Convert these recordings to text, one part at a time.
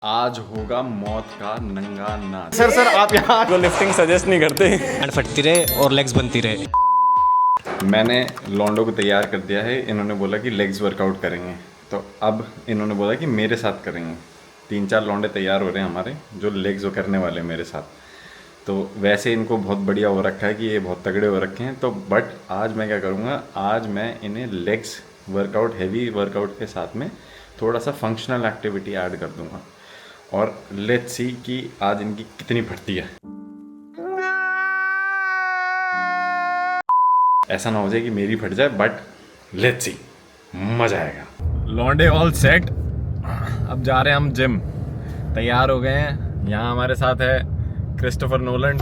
आज होगा मौत का नंगा नाच। सर आप यहाँ को लिफ्टिंग सजेस्ट नहीं करते। हैंड फटती रहे और लेग्स बनती रहे। मैंने लॉन्डो को तैयार कर दिया है। इन्होंने बोला कि लेग्स वर्कआउट करेंगे, तो अब इन्होंने बोला कि मेरे साथ करेंगे। 3-4 लॉन्डे तैयार हो रहे हैं हमारे जो लेग्स करने वाले हैं मेरे साथ। तो वैसे इनको बहुत बढ़िया हो रखा है कि ये बहुत तगड़े हो रखे हैं। तो बट आज मैं क्या करूँगा, आज मैं इन्हें लेग्स वर्कआउट, हैवी वर्कआउट के साथ में थोड़ा सा फंक्शनल एक्टिविटी ऐड कर दूँगा और लेट्स सी कि आज इनकी कितनी फटती है। ऐसा ना हो जाए कि मेरी फट जाए, बट लेट्स सी, मजा आएगा। लॉन्डे ऑल सेट, अब जा रहे हैं हम जिम। तैयार हो गए हैं। यहाँ हमारे साथ है क्रिस्टोफर नोलन,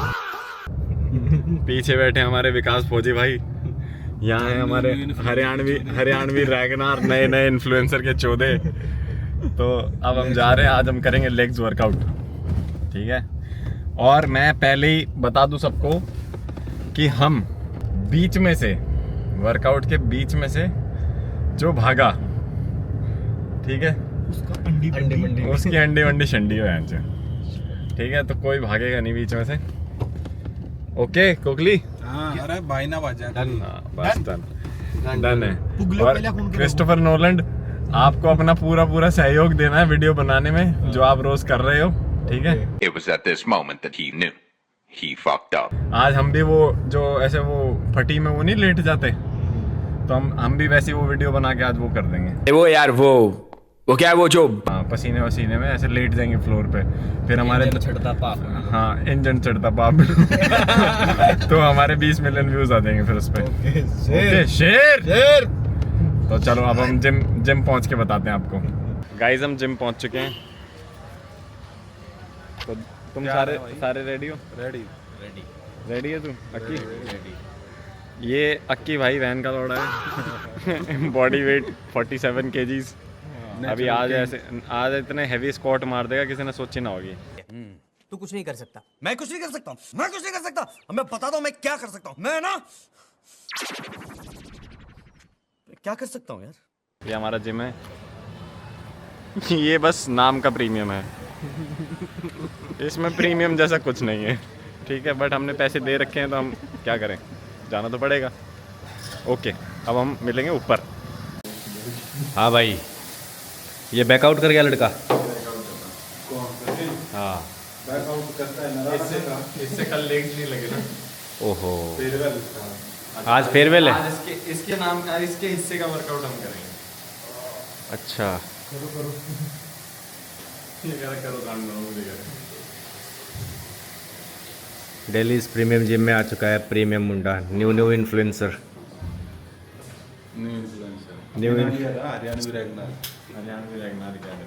पीछे बैठे हमारे विकास फौजी भाई, यहाँ है हमारे हरियाणवी रैगनार, नए इन्फ्लुएंसर के चौधे। तो अब हम जा रहे हैं, आज हम करेंगे लेग्स वर्कआउट, ठीक है। और मैं पहले ही बता दूं सबको कि हम बीच में से, वर्कआउट के बीच में से जो भागा, ठीक है, उसकी अंडी वंडी शंडी हो यहाँ से, ठीक है। तो कोई भागेगा नहीं बीच में से। ओके कोकली, अरे भाई ना बाजा बस डन है। और क्रिस्टोफर नोलैंड, आपको अपना पूरा सहयोग देना है वीडियो बनाने में, जो आप रोज कर रहे हो, ठीक है। It was at this moment that he knew he fucked up. आज हम भी वो जो ऐसे वो फटी में वो नहीं लेट जाते, तो हम भी वैसे वो वीडियो बना के आज वो कर देंगे। वो यार वो क्या है वो जो हाँ, पसीने वसीने में ऐसे लेट जाएंगे फ्लोर पे, फिर हमारे चढ़ता पाप। हाँ, इंजन चढ़ता पाप। तो हमारे 20 मिलियन व्यूज आ जाएंगे फिर उस पे। ओके शेर। तो चलो अब हम जिम पहुंच के बताते हैं आपको। गाइस हम जिम पहुंच चुके हैं। तो तुम सारे रेडी हो? रेडी है तू? अक्की? ये अक्की भाई वैन का लौड़ा है। Body weight 47 kgs। अभी आज इतने हैवी स्क्वाट मार देगा, किसी ने सोची ना होगी। तू कुछ नहीं कर सकता, मैं कुछ नहीं कर सकता, मैं कुछ नहीं कर सकता। मैं बताता हूँ मैं क्या कर सकता हूँ। मैं ना क्या कर सकता हूँ यार। ये हमारा जिम है। ये बस नाम का प्रीमियम है, इसमें प्रीमियम जैसा कुछ नहीं है, ठीक है। बट हमने पैसे दे रखे हैं तो हम क्या करें, जाना तो पड़ेगा। ओके, अब हम मिलेंगे ऊपर। हाँ भाई, ये बैकआउट कर गया लड़का। हाँ, इससे कल लेग्स नहीं लगे ना। ओहो, आज फेयरवेल है। आज इसके नाम का, इसके हिस्से का वर्कआउट हम करेंगे। अच्छा, दिल्ली इस प्रीमियम जिम में आ चुका है प्रीमियम मुंडा, न्यू इन्फ्लुएंसर।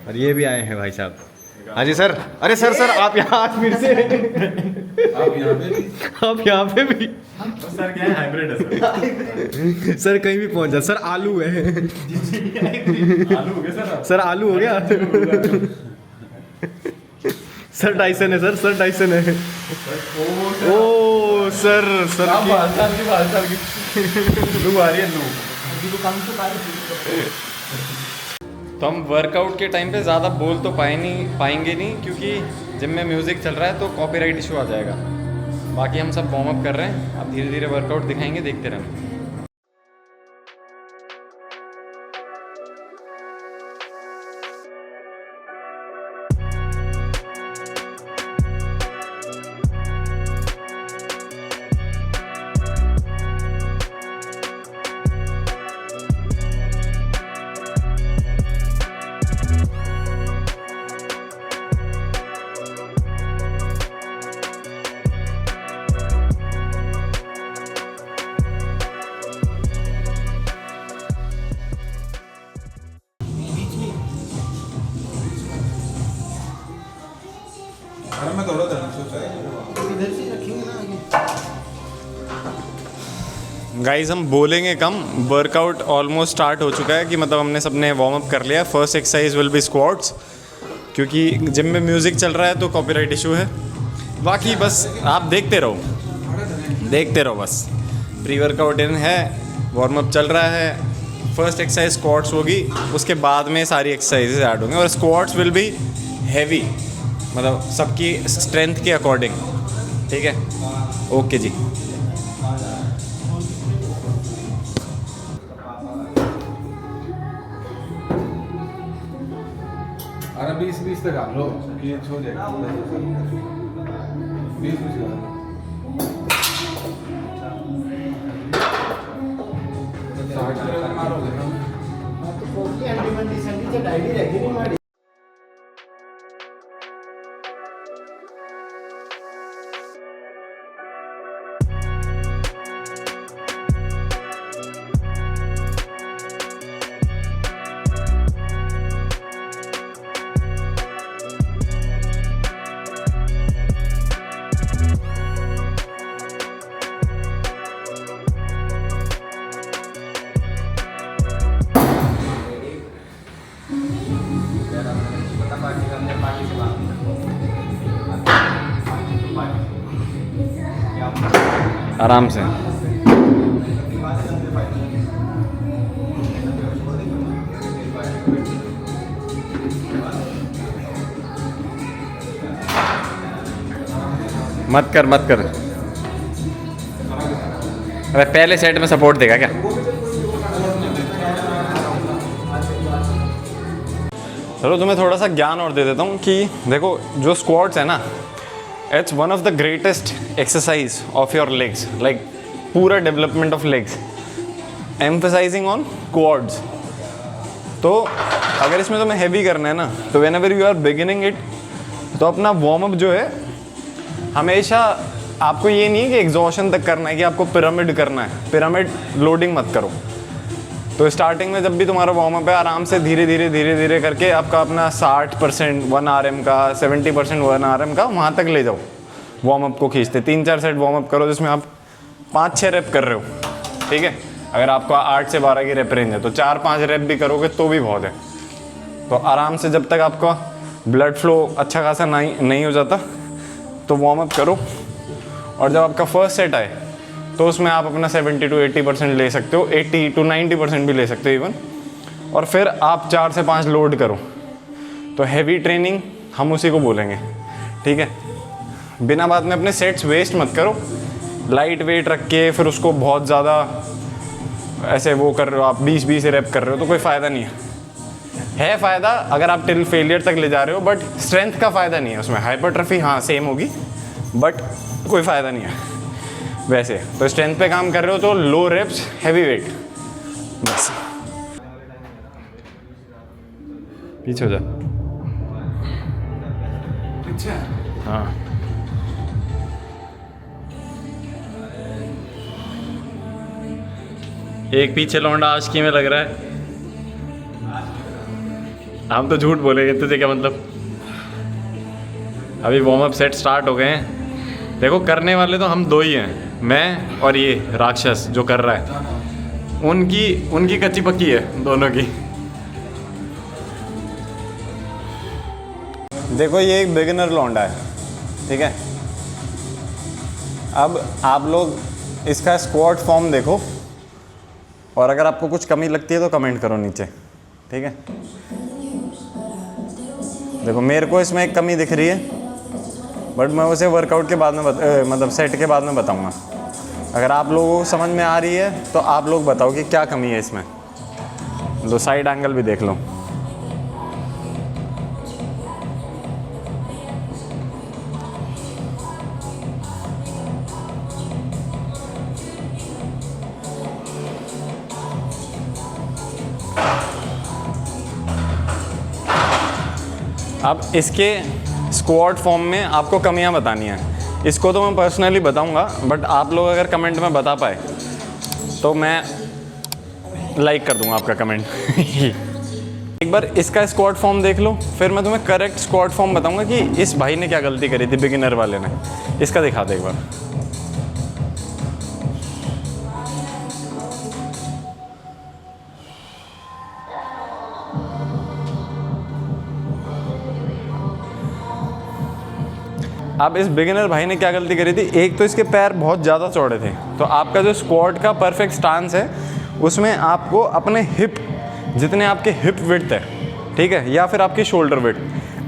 और ये भी आए हैं भाई साहब। हाँ जी सर। अरे सर आप यहाँ आज फिर से आप यहाँ पे भी सर क्या है, हाइब्रिड है सर। सर कहीं भी पहुँच जा सर। आलू है। आलू हो गया सर आलू हो गया। सर टाइसन है सर टाइसन है। ओ सर लू आ रही है, लू। तो हम वर्कआउट के टाइम पे ज़्यादा बोल तो पाएंगे नहीं, क्योंकि जिम में म्यूज़िक चल रहा है तो कॉपीराइट इशू आ जाएगा। बाकी हम सब वार्म अप कर रहे हैं, अब धीरे धीरे वर्कआउट दिखाएंगे, देखते रहना। अरे मैं दौड़ा देना सोचा है। गाइस हम बोलेंगे कम, वर्कआउट ऑलमोस्ट स्टार्ट हो चुका है, कि मतलब हमने सबने वार्म अप कर लिया। First exercise will be squats, क्योंकि जिम में म्यूज़िक चल रहा है तो कॉपीराइट इशू है। बाकी बस आप देखते रहो बस। प्री वर्कआउट इन है, वार्म अप चल रहा है। फर्स्ट एक्सरसाइज स्क्वाट्स होगी, उसके बाद में सारी एक्सरसाइजेज ऐड होंगे और स्क्वाट्स विल बी हैवी, मतलब सबकी स्ट्रेंथ के अकॉर्डिंग, ठीक है। ओके जी। अरे 20-20 तक आ लो, ये हो जाएगा 20-20 का। मारोगे ना आराम से। मत कर मत कर। अरे पहले सेट में सपोर्ट देगा क्या? चलो तुम्हें थोड़ा सा ज्ञान और दे देता हूँ कि देखो जो स्क्वाट्स है ना, it's one of the greatest exercise of your legs, like पूरा development of legs emphasising on quads. तो अगर इसमें तुम्हें हैवी करना है ना, तो whenever you are beginning it, तो अपना वार्म अप जो है हमेशा आपको ये नहीं है कि एग्जॉशन तक करना है, कि आपको पिरामिड करना है, पिरामिड लोडिंग मत करो। तो स्टार्टिंग में जब भी तुम्हारा वार्म अप है, आराम से धीरे धीरे करके आपका अपना 60% 1 RM का, 70% 1 RM का वहाँ तक ले जाओ। वार्म अप को खींचते 3-4 सेट वार्म अप करो, जिसमें आप 5-6 रेप कर रहे हो, ठीक है। अगर आपका 8 से 12 की रेप रेंज है तो 4-5 रेप भी करोगे तो भी बहुत है। तो आराम से जब तक आपका ब्लड फ्लो अच्छा खासा नहीं हो जाता तो वार्म अप करो। और जब आपका फर्स्ट सेट आए तो उसमें आप अपना 70 to 80% ले सकते हो, 80 to 90% भी ले सकते हो इवन। और फिर आप 4 से 5 लोड करो। तो हैवी ट्रेनिंग हम उसी को बोलेंगे, ठीक है। बिना बात में अपने सेट्स वेस्ट मत करो, लाइट वेट रख के फिर उसको बहुत ज़्यादा ऐसे वो कर रहे हो, आप 20-20 रेप कर रहे हो तो कोई फ़ायदा नहीं है फ़ायदा अगर आप टिल फेलियर तक ले जा रहे हो, बट स्ट्रेंथ का फ़ायदा नहीं है उसमें। हाइपरट्रफी हाँ सेम होगी, बट कोई फ़ायदा नहीं है वैसे। तो स्ट्रेंथ पे काम कर रहे हो तो लो रेप्स हैवी वेट, बस। पीछे हो जा। हाँ एक पीछे लौंडा आशिकी में लग रहा है। हम तो झूठ बोलेंगे, तुझे क्या मतलब। अभी वार्म अप सेट स्टार्ट हो गए हैं। देखो करने वाले तो हम 2 ही हैं, मैं और ये राक्षस जो कर रहा है। उनकी कच्ची पक्की है दोनों की। देखो ये एक बिगिनर लौंडा है, ठीक है। अब आप लोग इसका स्क्वाट फॉर्म देखो, और अगर आपको कुछ कमी लगती है तो कमेंट करो नीचे, ठीक है। देखो मेरे को इसमें एक कमी दिख रही है, बट मैं उसे वर्कआउट के बाद में मतलब सेट के बाद में बताऊंगा। अगर आप लोगों को समझ में आ रही है तो आप लोग बताओ कि क्या कमी है इसमें। लो साइड एंगल भी देख लो। अब इसके स्क्वाट फॉर्म में आपको कमियां बतानी हैं। इसको तो मैं पर्सनली बताऊंगा, बट आप लोग अगर कमेंट में बता पाए तो मैं लाइक कर दूंगा आपका कमेंट। एक बार इसका स्क्वाट फॉर्म देख लो, फिर मैं तुम्हें करेक्ट स्क्वाट फॉर्म बताऊंगा कि इस भाई ने क्या गलती करी थी, बिगिनर वाले ने। इसका दिखा दे एक बार। अब इस बिगिनर भाई ने क्या गलती करी थी, एक तो इसके पैर बहुत ज़्यादा चौड़े थे। तो आपका जो स्क्वाट का परफेक्ट स्टांस है उसमें आपको अपने हिप, जितने आपके हिप विड्थ है, ठीक है, या फिर आपकी शोल्डर विड्थ,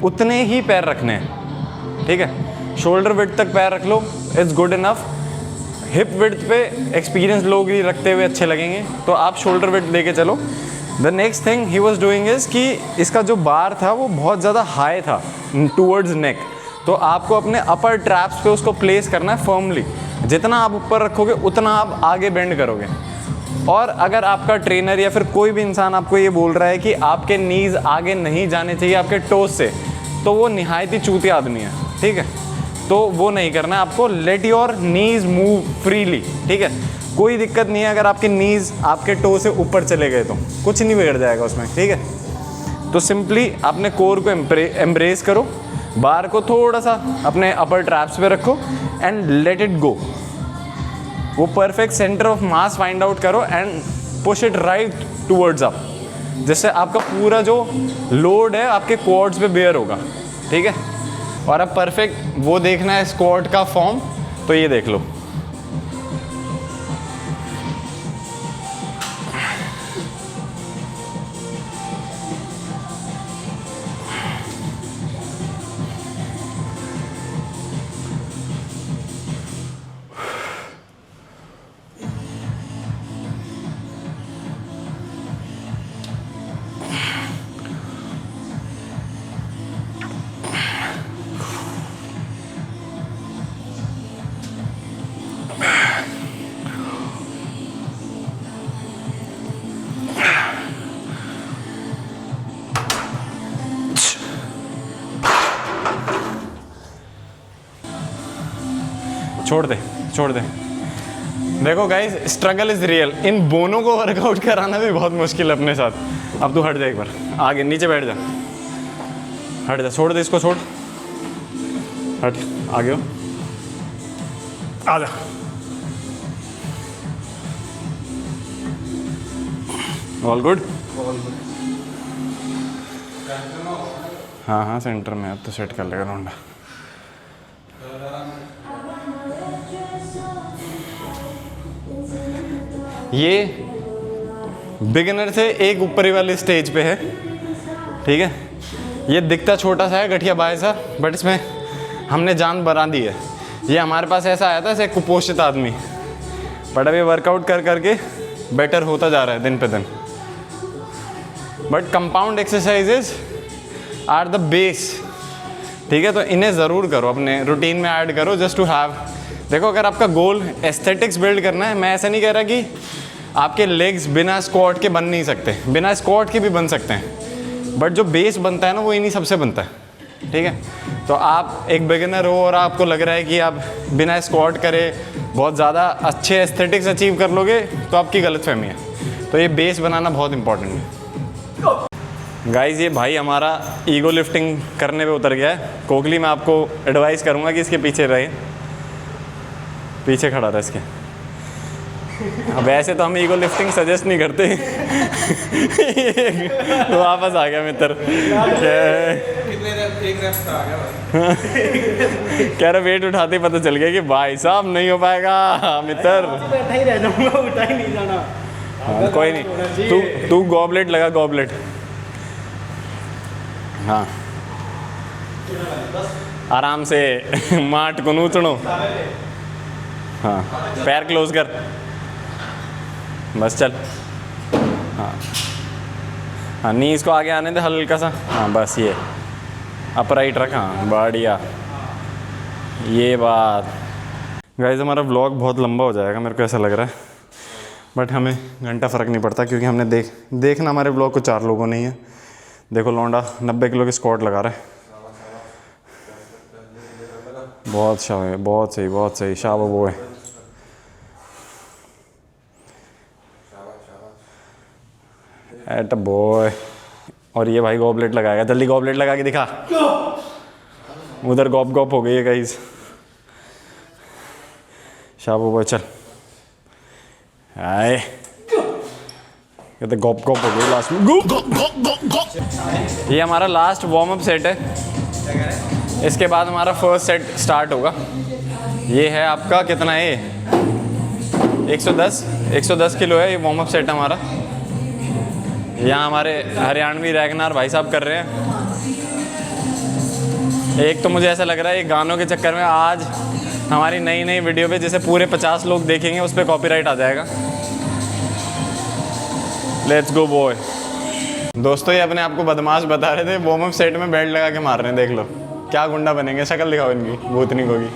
उतने ही पैर रखने हैं, ठीक है। शोल्डर विड्थ तक पैर रख लो, it's good enough. Hip width पे एक्सपीरियंस लोग ही रखते हुए अच्छे लगेंगे, तो आप शोल्डर विड्थ लेके चलो। The next thing he was doing is कि इसका जो बार था वो बहुत ज़्यादा हाई था टूवर्ड्स नेक, तो आपको अपने अपर ट्रैप्स पे उसको प्लेस करना है फर्मली। जितना आप ऊपर रखोगे उतना आप आगे बेंड करोगे। और अगर आपका ट्रेनर या फिर कोई भी इंसान आपको ये बोल रहा है कि आपके नीज़ आगे नहीं जाने चाहिए आपके टोस से, तो वो निहायत ही चूतिया आदमी है, ठीक है। तो वो नहीं करना है आपको। Let your knees move freely, ठीक है। कोई दिक्कत नहीं है अगर आपके नीज़ आपके टो से ऊपर चले गए, तो कुछ नहीं बिगड़ जाएगा उसमें, ठीक है। तो सिंपली अपने कोर को एम्ब्रेस करो, बार को थोड़ा सा अपने अपर ट्रैप्स पे रखो एंड लेट इट गो। वो perfect centre of mass find out करो and push it right towards up, जिससे आपका पूरा जो लोड है आपके क्वाड्स पे बेयर होगा, ठीक है। और अब परफेक्ट वो देखना है स्क्वाट का फॉर्म, तो ये देख लो। छोड़ दे। देखो guys, struggle is real. In Bono को वर्कआउट कराना भी बहुत मुश्किल है अपने साथ। अब तू हट जा, एक बार आगे नीचे बैठ जा, हट जा, छोड़ दे इसको, छोड़, हट, आगे हो, आ जा। All good? हाँ सेंटर में। अब तो सेट कर लेगा रोंडा। ये बिगिनर से एक ऊपरी वाली स्टेज पे है, ठीक है। ये दिखता छोटा सा है, गठिया बाय सा, बट इसमें हमने जान बना दी है। ये हमारे पास ऐसा आया था ऐसे कुपोषित आदमी, बट अब ये वर्कआउट कर करके बेटर होता जा रहा है दिन पे दिन। But compound exercises are the base, ठीक है। तो इन्हें ज़रूर करो, अपने रूटीन में ऐड करो, जस्ट टू हैव। देखो, अगर आपका गोल एस्थेटिक्स बिल्ड करना है, मैं ऐसा नहीं कह रहा कि आपके लेग्स बिना स्क्वाट के बन नहीं सकते, बिना स्क्वाट के भी बन सकते हैं, बट जो बेस बनता है ना वो इन्हीं सबसे बनता है, ठीक है। तो आप एक बिगिनर हो और आपको लग रहा है कि आप बिना स्क्वाट करे बहुत ज़्यादा अच्छे एस्थेटिक्स अचीव कर लोगे, तो आपकी गलतफहमी है। तो ये बेस बनाना बहुत इंपॉर्टेंट है। गाइस, ये भाई हमारा ईगो लिफ्टिंग करने पे उतर गया है। कोकली, मैं आपको एडवाइस करूँगा कि इसके पीछे रहे, पीछे खड़ा रहा इसके। अब वैसे तो हम ईगो लिफ्टिंग सजेस्ट नहीं करते। वापस आ गया मित्र, कह रहा वेट उठाते ही पता चल गया कि भाई साहब नहीं हो पाएगा मित्र। बैठा ही रह जाऊंगा, उठा ही नहीं जाना। हाँ, कोई नहीं, तू गॉबलेट लगा, गॉबलेट। हाँ, आराम से माट को नूचनो। हाँ, पैर क्लोज कर, बस चल। हाँ हाँ, नीज को आगे आने दे हल्का सा। हाँ बस, ये अपराइट रख। हाँ बढ़िया, ये बात। गाइस, हमारा व्लॉग बहुत लंबा हो जाएगा मेरे को ऐसा लग रहा है, बट हमें घंटा फ़र्क नहीं पड़ता, क्योंकि हमने देखना हमारे व्लॉग को 4 लोगों ने ही है। देखो, लौंडा 90 किलो की स्क्वाट लगा रहा है। बहुत सही, बहुत सही, बहुत सही। शाबाश वो है। Attaboy. और ये भाई गॉबलेट लगाएगा, जल्दी गॉबलेट लगा के दिखा। उधर गॉप गॉप हो गई है गाइस। शाबाश बॉय, चल। आए, ये तो गॉप गॉप हो गई लास्ट में। ये हमारा लास्ट वार्म अप सेट है। इसके बाद हमारा फर्स्ट सेट स्टार्ट होगा। ये है आपका कितना है, 110 किलो है ये वार्म अप सेट हमारा। यहाँ हमारे हरियाणवी रैगनार भाई साहब कर रहे हैं। एक तो मुझे ऐसा लग रहा है ये गानों के चक्कर में आज हमारी नई नई वीडियो पे जैसे पूरे 50 लोग देखेंगे उस पर कॉपीराइट आ जाएगा। Let's go boy. दोस्तों ये अपने आप को बदमाश बता रहे थे, वार्म अप सेट में बेल्ट लगा के मार रहे हैं। देख लो क्या गुंडा बनेंगे। शक्ल दिखाओ इनकी, भूतनी को भी।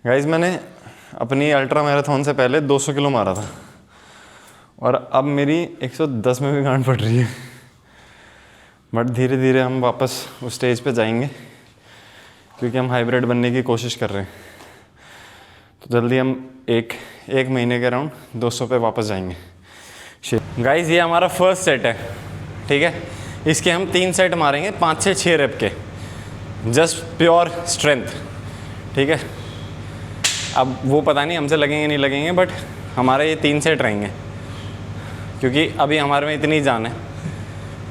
गाइज मैंने अपनी अल्ट्रा मैराथन से पहले 200 किलो मारा था और अब मेरी 110 में भी गांड पड़ रही है। बट धीरे धीरे हम वापस उस स्टेज पे जाएंगे क्योंकि हम हाइब्रिड बनने की कोशिश कर रहे हैं। तो जल्दी हम एक महीने के अराउंड 200 पे वापस जाएंगे। गाइज ये हमारा फर्स्ट सेट है, ठीक है। इसके हम 3 सेट मारेंगे 5 से 6 रेप के, जस्ट प्योर स्ट्रेंथ, ठीक है। अब वो पता नहीं हमसे लगेंगे नहीं लगेंगे, बट हमारे ये 3 सेट रहेंगे क्योंकि अभी हमारे में इतनी जान है।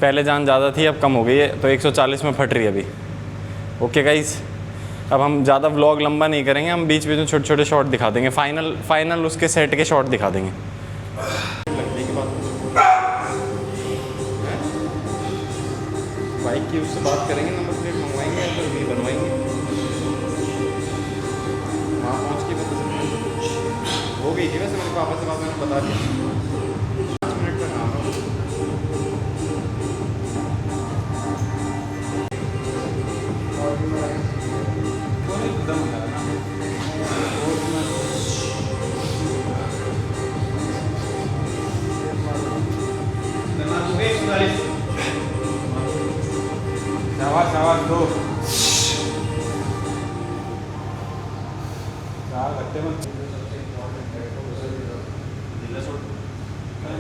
पहले जान ज़्यादा थी, अब कम हो गई है, तो 140 में फट रही है अभी। ओके गाइस, अब हम ज़्यादा व्लॉग लंबा नहीं करेंगे, हम बीच बीच में छोटे छोटे शॉट दिखा देंगे। फाइनल उसके सेट के शॉट दिखा देंगे। बाइक की उससे बात करेंगे, नंबर प्लेट मंगवाएंगे या फिर भी बनवाएंगे। वहाँ पहुँच के पता हो गई थी वैसे, मेरे पापा से बात मैंने बता दिया। 5 मिनट का काम है। शाबाश दो 4 घंटे में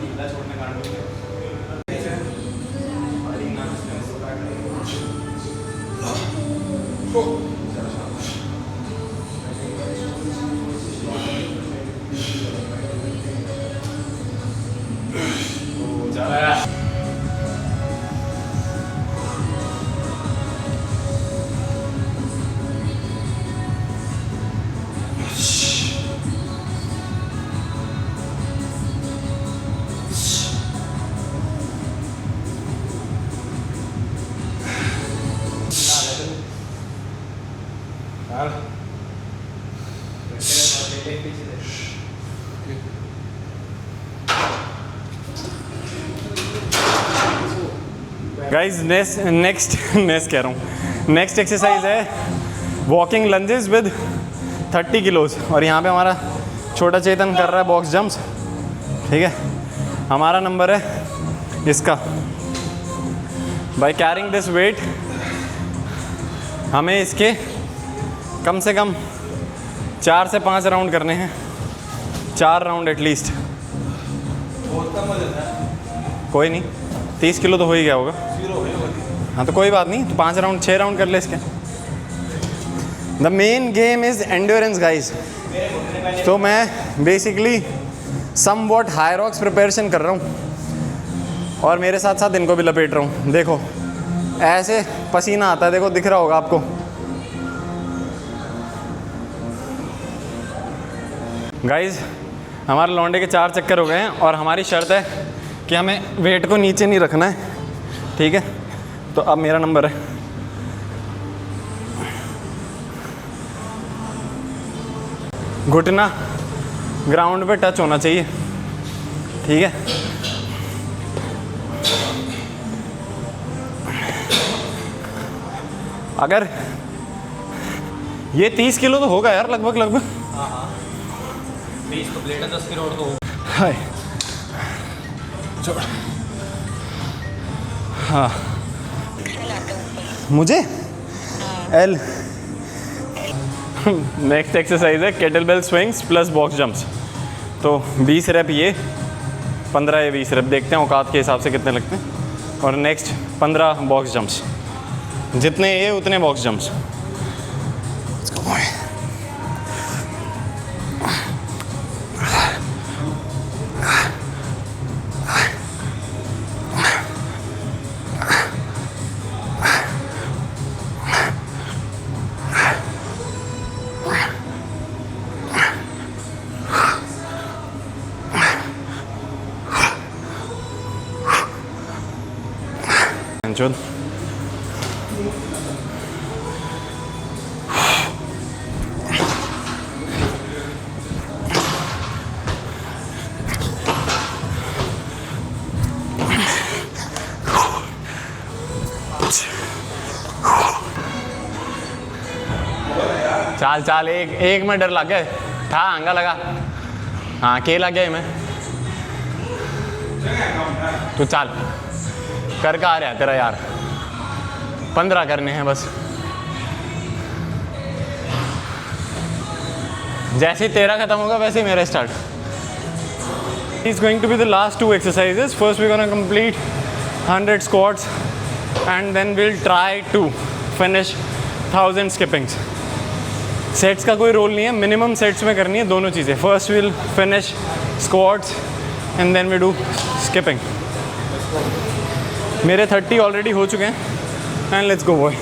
नीला छोड़ने का गाइज नेक्स्ट कह रहा हूँ, नेक्स्ट एक्सरसाइज है वॉकिंग लंजेस विद 30 किलोज। और यहाँ पे हमारा छोटा चेतन कर रहा है बॉक्स जंप्स, ठीक है। हमारा नंबर है इसका। बाय कैरिंग दिस वेट हमें इसके कम से कम 4 से 5 राउंड करने हैं, 4 राउंड एटलीस्ट। कोई नहीं, 30 किलो तो हो ही गया होगा। हाँ तो कोई बात नहीं, तो 5 राउंड 6 राउंड कर ले इसके। The main game is endurance guys. तो मैं basically somewhat Hyrox preparation कर रहा हूँ और मेरे साथ साथ इनको भी लपेट रहा हूँ। देखो ऐसे पसीना आता है, देखो दिख रहा होगा आपको। गाइज हमारे लौंडे के 4 चक्कर हो गए हैं और हमारी शर्त है कि हमें वेट को नीचे नहीं रखना है, ठीक है। तो अब मेरा नंबर है। घुटना ग्राउंड पे टच होना चाहिए, ठीक है। अगर ये 30 किलो तो होगा यार लगभग। हाँ 20 तो प्लेट है, 10 किलो और तो हाय हाँ मुझे एल। नेक्स्ट एक्सरसाइज है kettlebell swings plus box jumps. तो 20 रेप ये, 15 या 20 रेप, देखते हैं औकात के हिसाब से कितने लगते हैं। और नेक्स्ट 15 बॉक्स जंप्स, जितने ये उतने बॉक्स जंप्स। चल चाल चाल, एक में डर लग गया था, आंगा लगा। हाँ के लग गया मैं। तू चाल कर का आ रहा है तेरा यार, 15 करने हैं बस। जैसे ही तेरा खत्म होगा वैसे ही मेरा start. Is going to be the last 2 exercises. First we're gonna complete 100 squats and then we'll try to finish 1000 skippings. Sets का कोई रोल नहीं है, मिनिमम सेट्स में करनी है दोनों चीज़ें। First will finish squats and then we do skipping. मेरे 30 ऑलरेडी हो चुके हैं and let's go boy.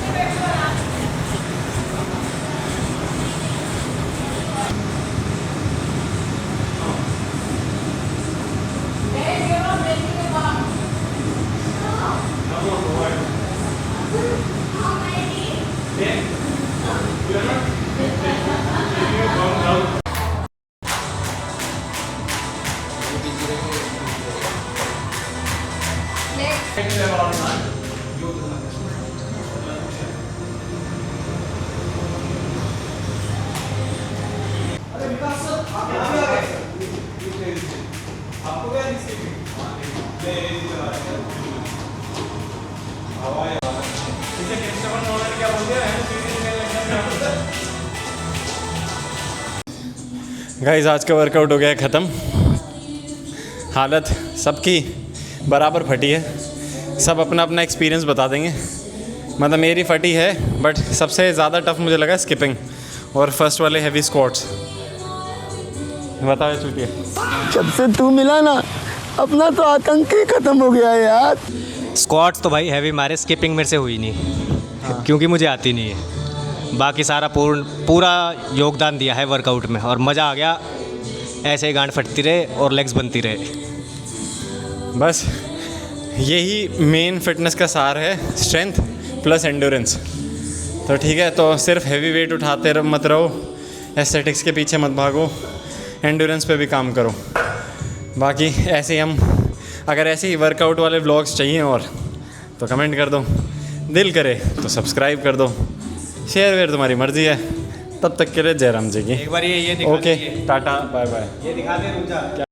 Guys आज का वर्कआउट हो गया है ख़त्म। हालत सबकी बराबर फटी है, सब अपना अपना एक्सपीरियंस बता देंगे। मतलब मेरी फटी है, बट सबसे ज़्यादा टफ मुझे लगा स्किपिंग और फर्स्ट वाले हैवी स्क्वाट्स। बताओ चूतिया। जब से तू मिला ना, अपना तो आतंक ही खत्म हो गया है यार। स्क्वाट्स तो भाई हैवी मारे, स्किपिंग मेरे से हुई नहीं क्योंकि मुझे आती नहीं है। बाकी सारा पूरा योगदान दिया है वर्कआउट में और मज़ा आ गया। ऐसे ही गांड फटती रहे और लेग्स बनती रहे। बस यही मेन फिटनेस का सार है, स्ट्रेंथ प्लस एंड्योरेंस। तो ठीक है, तो सिर्फ हैवी वेट उठाते मत रहो, एस्थेटिक्स के पीछे मत भागो, एंड्योरेंस पे भी काम करो। बाकी ऐसे ही हम, अगर ऐसे ही वर्कआउट वाले व्लॉग्स चाहिए और तो कमेंट कर दो, दिल करे तो सब्सक्राइब कर दो, शेयर वेयर तुम्हारी मर्जी है। तब तक के लिए जयराम जी की। एक बार ये दिखा ओके, टाटा बाय बाय। ये दिखा दे रुक जा।